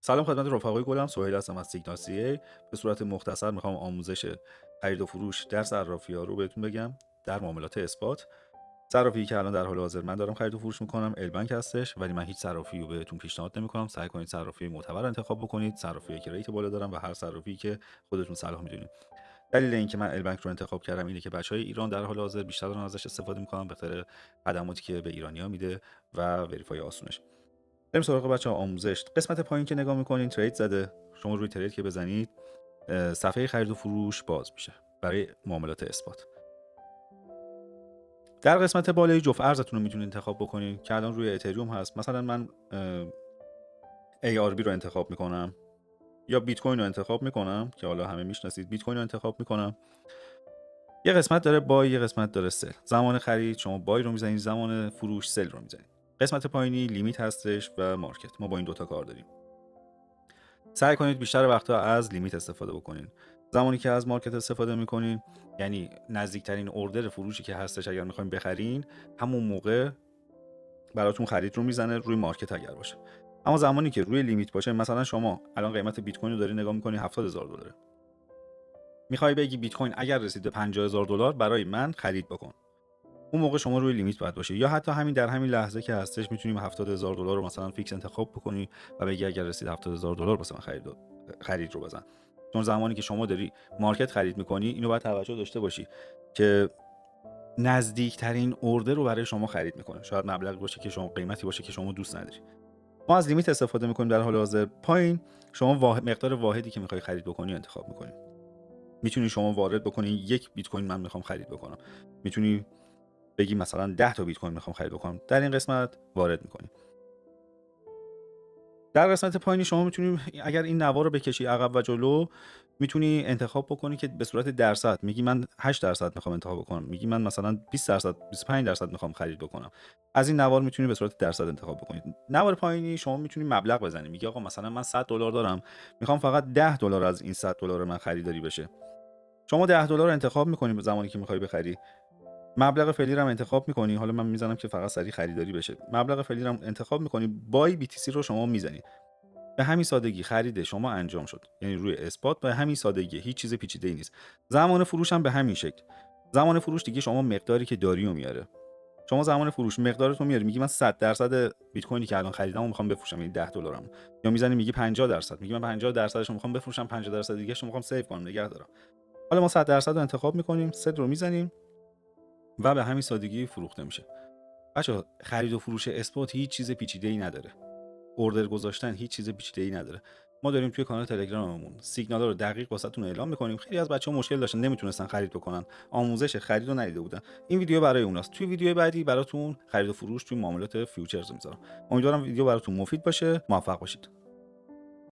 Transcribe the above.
سلام خدمت رفقای گلم، سهیل هستم از سیگنال سی ای. به صورت مختصر میخوام آموزش خرید و فروش در صرافی‌ها رو بهتون بگم در معاملات اثبات. صرافی که الان در حال حاضر من دارم خرید و فروش میکنم البانک هستش، ولی من هیچ صرافی رو بهتون پیشنهاد نمیکنم. سعی کنید صرافی معتبر انتخاب بکنید، صرافی که ریت بالا دارن و هر صرافی که خودتون صلاح میدونید. دلیل اینکه من البانک رو انتخاب کردم اینه که بچهای ایران در حال حاضر بیشتر دارن ازش استفاده میکنن به خاطر خدماتی که به ایرانی‌ها میده و وریفای آسونش. بریم سراغ بچه‌ها آموزش. قسمت پایین که نگاه میکنین ترید زده. شما روی ترید که بزنید صفحه خرید و فروش باز میشه برای معاملات اثبات. در قسمت بالایی جفت ارزتون رو میتونید انتخاب بکنید که الان روی اتریوم هست. مثلا من ARB رو انتخاب میکنم یا بیت کوین رو انتخاب میکنم که حالا همه میشناسید. بیت کوین رو انتخاب میکنم. یه قسمت داره بای، یه قسمت داره سل. زمان خرید شما بای رو میزنید، زمان فروش سل رو میزنید. قسمت پایینی لیمیت هستش و مارکت. ما با این دوتا کار داریم. سعی کنید بیشتر وقتا از لیمیت استفاده بکنین. زمانی که از مارکت استفاده میکنین، یعنی نزدیکترین اوردر فروشی که هستش اگر میخواین بخرین، همون موقع براتون خرید رو میزنه روی مارکت اگر باشه. اما زمانی که روی لیمیت باشه، مثلا شما الان قیمت بیت کوین رو داری نگاه میکنی $70,000. میخوای بگی بیت کوین اگر رسید به $50,000 برای من خرید بکن. اون موقع شما روی لیمیت باید باشه، یا حتی همین در همین لحظه که هستش میتونیم $70,000 رو مثلا فیکس انتخاب بکنی و بگی اگر رسید $70,000 واسه من خرید رو بزن. چون زمانی که شما داری مارکت خرید میکنی، اینو باید توجه داشته باشی که نزدیکترین اوردر رو برای شما خرید میکنه. شاید مبلغی باشه که شما قیمتی باشه که شما دوست نداری. ما از لیمیت استفاده میکنیم در حال حاضر. پایین شما مقدار واحدی که میخوای خرید بکنی انتخاب میکنی. میتونی شما وارد بکنی یک بیت کوین من میخوام خرید بکنم. میتونی بگی مثلا 10 تا بیت کوین میخوام خرید بکنم. در این قسمت وارد میکنیم. در قسمت پایینی شما میتونی اگر این نوار رو بکشی عقب و جلو، میتونی انتخاب بکنی که به صورت درصد، میگی من 8% میخوام انتخاب بکنم، میگی من مثلا 20%، 25% میخوام خرید بکنم. از این نوار میتونی به صورت درصد انتخاب بکنید. نوار پایینی شما میتونی مبلغ بزنی، میگی آقا مثلا من $100 دارم، میخوام فقط $10 از این $100 من خریداری بشه. شما $10 انتخاب میکنی زمانی که میخوای بخری. مبلغ فعلی رو هم انتخاب می‌کنی. حالا من میزنم که فقط سریع خریداری بشه. مبلغ فعلی رو هم انتخاب می‌کنی، بای BTC رو شما میزنی. به همین سادگی خرید شما انجام شد. یعنی روی اثبات به همین سادگی، هیچ چیز پیچیده‌ای نیست. زمان فروش هم به همین شکل. زمان فروش دیگه شما مقداری که داری رو میاره. شما زمان فروش مقدارتون میاری، میگی من 100% بیت کوینی که الان خریدم رو می‌خوام بفروشم، یعنی $10. یا میزنی میگی 50%، میگی من 50% رو می‌خوام بفروشم، 50% دیگه رو می‌خوام سیو کنم، نگه دارم. حالا ما 100% رو انتخاب می‌کنیم، صد رو میزنیم و به همین سادگی فروخته میشه. بچه‌ها خرید و فروش اثبات هیچ چیز پیچیده‌ای نداره. اوردر گذاشتن هیچ چیز پیچیده‌ای نداره. ما داریم توی کانال تلگراممون سیگنالا رو دقیق واسهتون اعلام می‌کنیم. خیلی از بچه‌ها مشکل داشتن، نمیتونستن خرید بکنن. آموزش خرید رو ندیده بودن. این ویدیو برای اوناست. توی ویدیو بعدی براتون خرید و فروش توی معاملات فیوچرز میذارم. امیدوارم ویدیو براتون مفید باشه. موفق باشید.